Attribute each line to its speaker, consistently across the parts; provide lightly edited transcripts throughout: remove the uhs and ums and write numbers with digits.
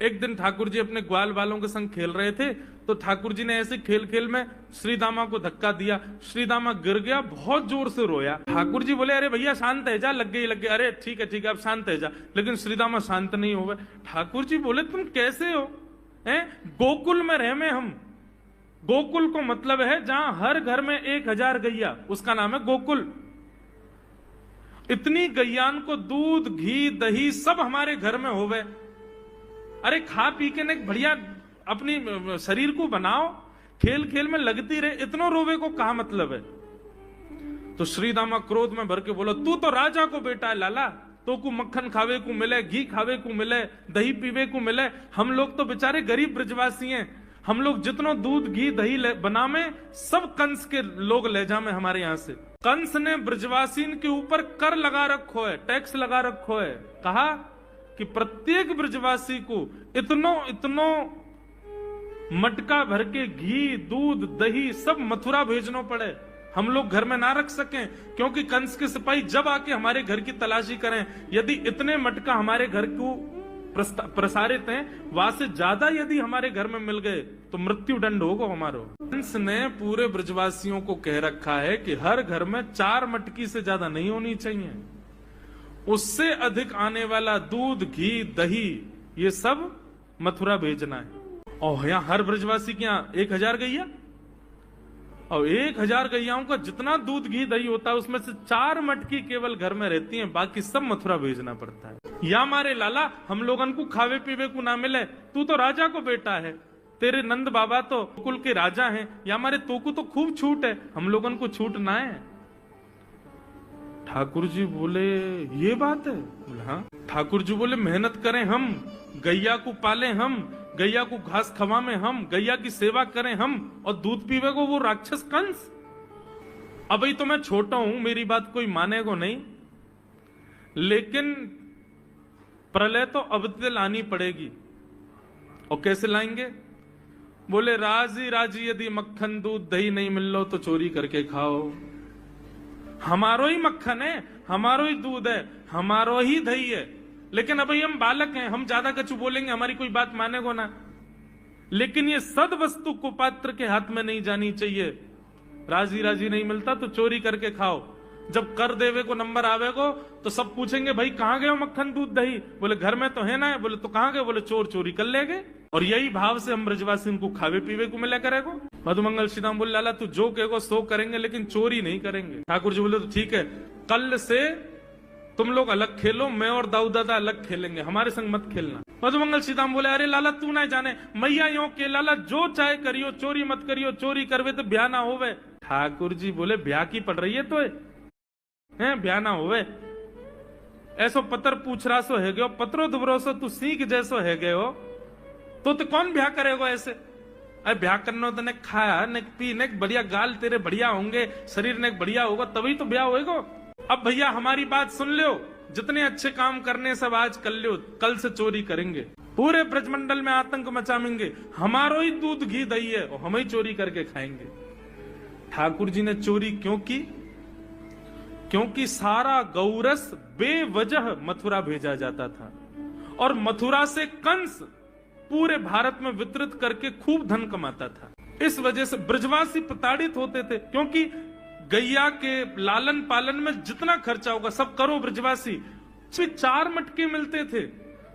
Speaker 1: एक दिन ठाकुर जी अपने ग्वाल वालों के संग खेल रहे थे, तो ठाकुर जी ने ऐसे खेल खेल में श्रीदामा को धक्का दिया। श्रीदामा गिर गया, बहुत जोर से रोया। ठाकुर जी बोले, अरे भैया शांत है जा, लग गई। अरे ठीक है अब शांत है जा। लेकिन श्रीदामा शांत नहीं हो गए। ठाकुर जी बोले, तुम कैसे हो? गोकुल में रह में हम। गोकुल को मतलब है जहां हर घर में 1000 गैया, उसका नाम है गोकुल। इतनी गैयान को दूध घी दही सब हमारे घर में होवे। अरे खा पी के न बढ़िया अपनी शरीर को बनाओ, खेल खेल में लगती रहे, इतनो रोवे को कहा मतलब है? तो श्रीदामा क्रोध में भर के बोला, तू तो राजा को बेटा है लाला, तो को मक्खन खावे को मिले, घी खावे को मिले, दही पीवे को मिले। हम लोग तो बेचारे गरीब ब्रजवासी हैं, हम लोग जितनो दूध घी दही बनावे सब कंस के लोग ले जामे हमारे यहाँ से। कंस ने ब्रजवासीन के ऊपर कर लगा रखो है, टैक्स लगा रखो है। कहा कि प्रत्येक ब्रजवासी को इतनो मटका भर के घी दूध दही सब मथुरा भेजना पड़े, हम लोग घर में ना रख सकें, क्योंकि कंस के सिपाही जब आके हमारे घर की तलाशी करें, यदि इतने मटका हमारे घर को प्रसारित हैं, वहां से ज्यादा यदि हमारे घर में मिल गए तो मृत्यु दंड होगा हमारो। कंस ने पूरे ब्रजवासियों को कह रखा है कि हर घर में 4 मटकी से ज्यादा नहीं होनी चाहिए, उससे अधिक आने वाला दूध घी दही ये सब मथुरा भेजना है। और यहाँ हर ब्रजवासी के यहाँ 1000 गैया, और 1000 गैयाओं का जितना दूध घी दही होता है उसमें से 4 मटकी केवल घर में रहती हैं, बाकी सब मथुरा भेजना पड़ता है। या मारे लाला हम लोगन को खावे पीवे को ना मिले, तू तो राजा को बेटा है, तेरे नंद बाबा तो कुल के राजा हैं, या मारे तो को तो खूब छूट है, हम लोगन को छूट ना है। ठाकुर जी बोले, ये बात है? बोले हाँ। ठाकुर जी बोले, मेहनत करें हम, गैया को पाले हम, गैया को घास खवा में हम, गैया की सेवा करें हम, और दूध पीवे को वो राक्षस कंस। अब तो मैं छोटा हूं, मेरी बात कोई मानेगा नहीं, लेकिन प्रलय तो अब से लानी पड़ेगी। और कैसे लाएंगे? बोले, राजी राजी यदि मक्खन दूध दही नहीं मिल लो तो चोरी करके खाओ। हमारो ही मक्खन है, हमारो ही दूध है, हमारो ही दही है, लेकिन अभी हम बालक हैं, हम ज्यादा कछु बोलेंगे हमारी कोई बात मानेगो ना। लेकिन ये सद वस्तु कुपात्र के हाथ में नहीं जानी चाहिए। राजी राजी नहीं मिलता तो चोरी करके खाओ। जब कर देवे को नंबर आवेगो तो सब पूछेंगे, भाई कहाँ गए हो मक्खन दूध दही? बोले घर में तो है ना। बोले तो कहाँ गए? बोले चोर चोरी कर ले गए। और यही भाव से हम ब्रजवासी उनको खावे पीवे को मिला करेगो। मधुमंगल श्रीराम बोले, लाला तू जो कहेगो सो करेंगे, लेकिन चोरी नहीं करेंगे। ठाकुर जी बोले, तो ठीक है, कल से तुम लोग अलग खेलो, मैं और दाऊ दादा अलग खेलेंगे, हमारे संग मत खेलना। मधुमंगल सीताम बोले, अरे लाला तू ना जाने, मैया यो के लाला जो चाहे करियो, चोरी मत करियो, चोरी करवे तो ब्याह ना होवे। ठाकुर जी बोले, ब्याह की पड़ रही है तो है, ब्याह ना होवे। ऐसो पत्र पूछ रहा सो है गयो, पत्रो दुबरो सो तू सीख जैसो है गयो, तो कौन ब्याह करेगा ऐसे? अरे ब्याह करना तो ने खाया ने पी ने बढ़िया गाल तेरे बढ़िया होंगे, शरीर ने बढ़िया होगा तभी तो ब्याह होएगा। अब भैया हमारी बात सुन लो, जितने अच्छे काम करने सब आज कर लो, कल से चोरी करेंगे, पूरे ब्रजमंडल में आतंक मचाएंगे, हमारो ही दूध घी दही है और हम ही चोरी करके खाएंगे। ठाकुर जी ने चोरी क्यों की? क्योंकि सारा गौरस बेवजह मथुरा भेजा जाता था और मथुरा से कंस पूरे भारत में वितरित करके खूब धन कमाता था। इस वजह से ब्रजवासी प्रताड़ित होते थे, क्योंकि गैया के लालन पालन में जितना खर्चा होगा सब करो ब्रजवासी। 4 मटके मिलते थे,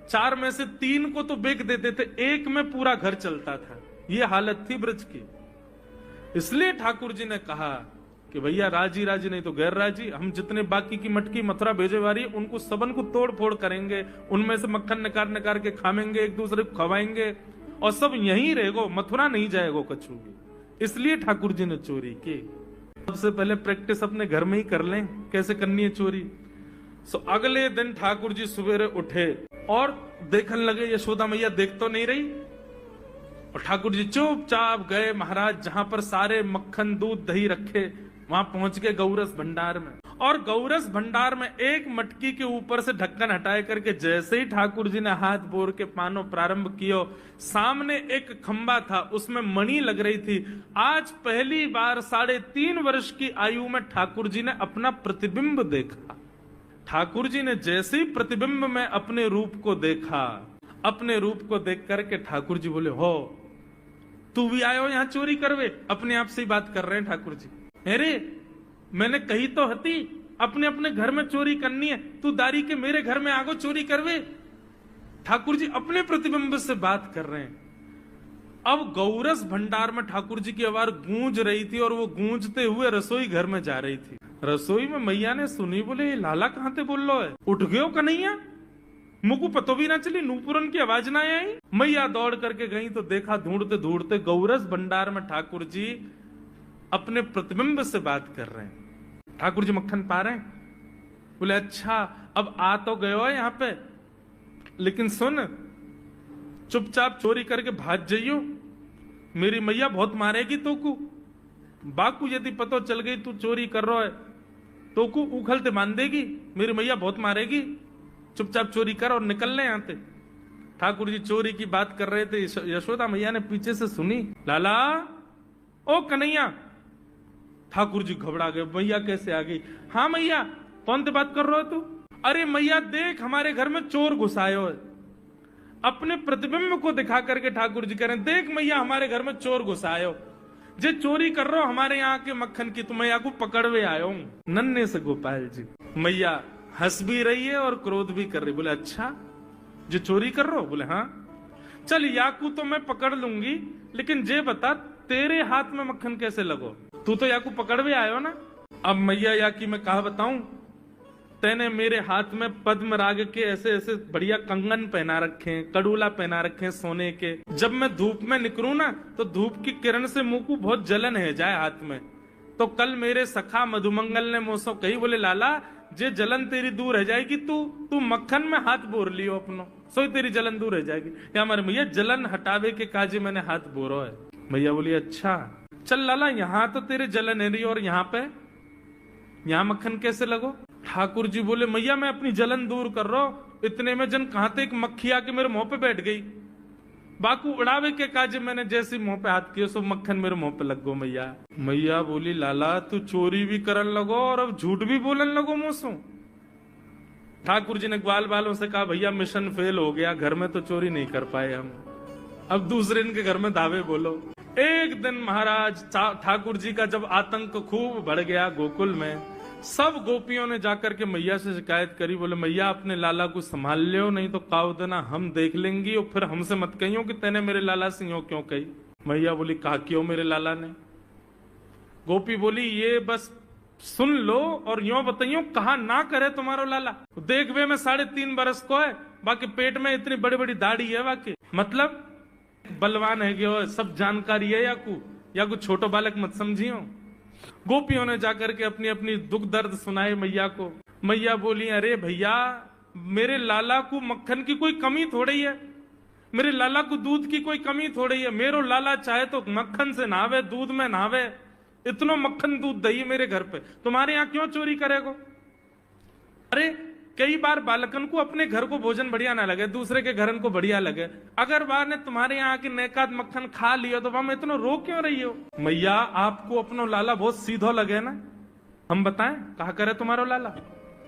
Speaker 1: 4 में से 3 को तो बेच देते थे, 1 में पूरा घर चलता था। ये हालत थी ब्रज की। इसलिए ठाकुर जी ने कहा कि भैया राजी राजी नहीं तो गैर राजी, हम जितने बाकी की मटकी मथुरा भेजे वाली उनको सबन को तोड़ फोड़ करेंगे, उनमें से मक्खन निकाल निकाल के खाएंगे, एक दूसरे को खवाएंगे और सब यहीं रहेगो, मथुरा नहीं जाएगो कछु भी। इसलिए ठाकुर जी ने चोरी की। सबसे पहले प्रैक्टिस अपने घर में ही कर लें कैसे करनी है चोरी। सो अगले दिन ठाकुर जी सवेरे उठे और देखने लगे यशोदा मैया देख तो नहीं रही, और ठाकुर जी चुपचाप गए महाराज जहां पर सारे मक्खन दूध दही रखे, वहां पहुंच गए गौरस भंडार में। और गौरस भंडार में एक मटकी के ऊपर से ढक्कन हटाए करके जैसे ही ठाकुर जी ने हाथ बोर के पानो प्रारंभ किया, सामने एक खंबा था, उसमें मणि लग रही थी। आज पहली बार 3.5 वर्ष की आयु में ठाकुर जी ने अपना प्रतिबिंब देखा। ठाकुर जी ने जैसे ही प्रतिबिंब में अपने रूप को देखा, अपने रूप को देख करके ठाकुर जी बोले, हो तू भी आयो यहाँ चोरी करवे? अपने आप से ही बात कर रहे हैं ठाकुर जी। अरे मैंने कही तो हती अपने अपने घर में चोरी करनी है, तू दारी के मेरे घर में आगो चोरी करवे? ठाकुर जी अपने प्रतिबिंब से बात कर रहे हैं। अब गौरस भंडार में ठाकुर जी की आवाज गूंज रही थी और वो गूंजते हुए रसोई घर में जा रही थी। रसोई में मैया ने सुनी, बोले ये लाला कहाँ ते बोल लो है? उठ गयो कन्हैया? मुझको पतो भी ना चली, नूपुरन की आवाज ना आई। मैया दौड़ करके गई तो देखा ढूंढते ढूंढते गौरस भंडार में ठाकुर जी अपने प्रतिबिंब से बात कर रहे हैं। ठाकुर जी मक्खन पा रहे हैं। बोले अच्छा अब आ तो गयो है यहाँ पे, लेकिन सुन चुपचाप चोरी करके भाग जाइयो, मेरी मैया बहुत मारेगी तो को। बाकू यदि पतो चल गई तू चोरी कर रहा है तो को उखलते मान देगी, मेरी मैया बहुत मारेगी। चुपचाप चोरी कर और निकल ले यहाँ से। ठाकुर जी चोरी की बात कर रहे थे, यशोदा मैया ने पीछे से सुनी, लाला ओ कन्हैया। ठाकुर जी घबरा गए, मैया कैसे आ गई? हाँ मैया, कौन से बात कर रहे हो तू? अरे मैया देख हमारे घर में चोर घुसायो है। अपने प्रतिबिंब को दिखा करके ठाकुर जी कह रहे हैं, देख मैया हमारे घर में चोर घुसायो, जे चोरी कर रहे हो हमारे यहाँ के मक्खन की, तो मैया को पकड़वे आयो हूं नन्हे से गोपाल जी। मैया हंस भी रही है और क्रोध भी कर रही। बोले अच्छा जो चोरी कर रहे हो? बोले हाँ। चल याकू तो मैं पकड़ लूंगी, लेकिन जे बता तेरे हाथ में मक्खन कैसे लगो? तू तो याकू पकड़वे आयो ना। अब मैया याकी मैं कहा बताऊं, तेने मेरे हाथ में पद्म राग के ऐसे ऐसे बढ़िया कंगन पहना रखे हैं, कड़ूला पहना रखे हैं सोने के। जब मैं धूप में निकलूं ना तो धूप की किरण से मुंह को बहुत जलन है जाए हाथ में। तो कल मेरे सखा मधुमंगल ने मुझसे कही, बोले लाला जे जलन तेरी दूर रह जाएगी, तू मक्खन में हाथ बोर लियो अपनो, सो तेरी जलन दूर रह जाएगी। या हमारे मैया जलन हटावे के काजे मैंने हाथ बोरो है। मैया बोली अच्छा चल लाला, यहाँ तो तेरे जलन है रही और यहाँ पे यहाँ मक्खन कैसे लगो? ठाकुर जी बोले मैया मैं अपनी जलन दूर कर रहा हूं। इतने में जन कहां थे एक मक्खी आके मेरे मुंह पे बैठ गई। बाकू उड़ावे के काजे मैंने जैसे मुंह पे हाथ किया सो मक्खन मेरे मुंह पे लग गो। मैया मैया बोली लाला तू चोरी भी करन लगो और अब झूठ भी बोलन लगो मुंह से। ठाकुर जी ने ग्वाल बालों से कहा भैया मिशन फेल हो गया, घर में तो चोरी नहीं कर पाए हम, अब दूसरे इनके घर में दावे बोलो। एक दिन महाराज ठाकुर जी का जब आतंक खूब बढ़ गया गोकुल में, सब गोपियों ने जाकर के मैया से शिकायत करी। बोले मैया अपने लाला को संभाल लियो, नहीं तो काव देना हम देख लेंगी और फिर हमसे मत कहियो कि तेने मेरे लाला से यो क्यों कही। मैया बोली कहा क्यों मेरे लाला ने? गोपी बोली ये बस सुन लो और यो बताइयो कहा ना करे तुम्हारो लाला। देख वे में 3.5 बरस को है, बाकी पेट में इतनी बड़ी बड़ी दाढ़ी है, बाकी मतलब बलवान है कि सब जानकारी है या कुछ छोटो बालक मत समझियो। गोपियों ने जाकर के अपनी अपनी दुख दर्द सुनाए मैया को। मैया बोली अरे भैया मेरे लाला को मक्खन की कोई कमी थोड़ी है, मेरे लाला को दूध की कोई कमी थोड़ी है। मेरो लाला चाहे तो मक्खन से नहावे, दूध में नहावे, इतना मक्खन दूध दही मेरे घर पे, तुम्हारे यहाँ क्यों चोरी करेगो? अरे कई बार बालकन को अपने घर को भोजन बढ़िया ना लगे, दूसरे के घरन को बढ़िया लगे, अगर बार ने तुम्हारे यहाँ की नेकाद मक्खन खा लियो तो वहां इतना रो क्यों रही हो? मैया आपको अपनो लाला बहुत सीधो लगे ना, हम बताएं कहा करे तुम्हारो लाला?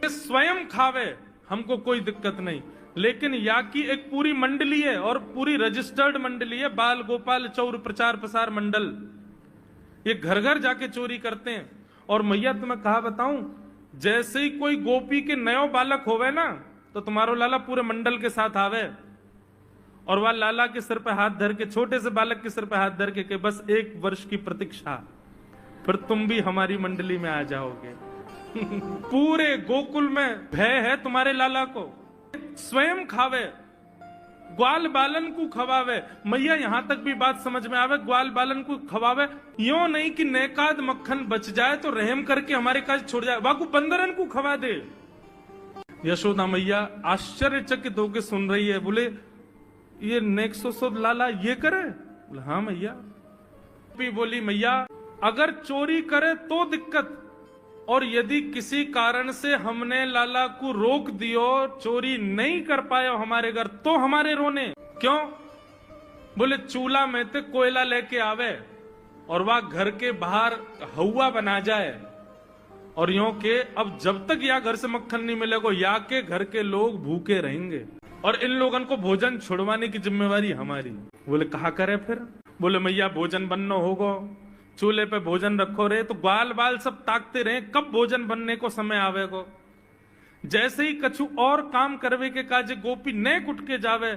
Speaker 1: स्वयं खावे हमको कोई दिक्कत नहीं, लेकिन या की एक पूरी मंडली है और पूरी रजिस्टर्ड मंडली है, बाल गोपाल चौर प्रचार प्रसार मंडल, ये घर घर जाके चोरी करते हैं। और मैया तुम्हें कहा बताऊं, जैसे ही कोई गोपी के नयो बालक होवे ना तो तुम्हारो लाला पूरे मंडल के साथ आवे और वह लाला के सिर पे हाथ धर के, छोटे से बालक के सिर पे हाथ धर के बस 1 वर्ष की प्रतीक्षा, फिर तुम भी हमारी मंडली में आ जाओगे। पूरे गोकुल में भय है तुम्हारे लाला को, स्वयं खावे, ग्वाल बालन को खवावे। मैया यहां तक भी बात समझ में आवे, ग्वाल बालन को खवावे, यो नहीं कि नेकाद मक्खन बच जाए तो रहम करके हमारे काज छोड़ जाए, बाकू बंदरन को खवा दे। यशोदा मैया आश्चर्यचकित होकर सुन रही है। बोले ये नेक्सो लाला ये करे? बोले हाँ मैया। बोली मैया अगर चोरी करे तो दिक्कत, और यदि किसी कारण से हमने लाला को रोक दियो, चोरी नहीं कर पाए हमारे घर, तो हमारे रोने क्यों? बोले चूल्हा में ते कोयला लेके आवे और वह घर के बाहर हवा बना जाए, और यो के अब जब तक या घर से मक्खन नहीं मिलेगा या के घर के लोग भूखे रहेंगे। और इन लोगन को भोजन छुड़वाने की जिम्मेवारी हमारी। बोले कहा करे फिर? बोले मैया भोजन बनना होगा, चूल्हे पे भोजन रखो रे। तो ग्वाल बाल सब ताकते रहे कब भोजन बनने को समय आवेगो। जैसे ही कछु और काम करवे के काजे गोपी नेक उठ के जावे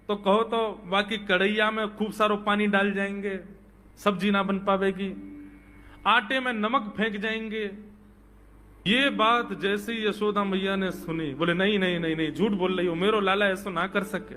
Speaker 1: तो कहो तो बाकी कढ़ैया में खूब सारो पानी डाल जाएंगे, सब्जी ना बन पावेगी, आटे में नमक फेंक जाएंगे। ये बात जैसे ही यशोदा मैया ने सुनी, बोले नहीं नहीं नहीं नहीं, झूठ बोल रही हो, मेरो लाला ऐसा ना कर सके।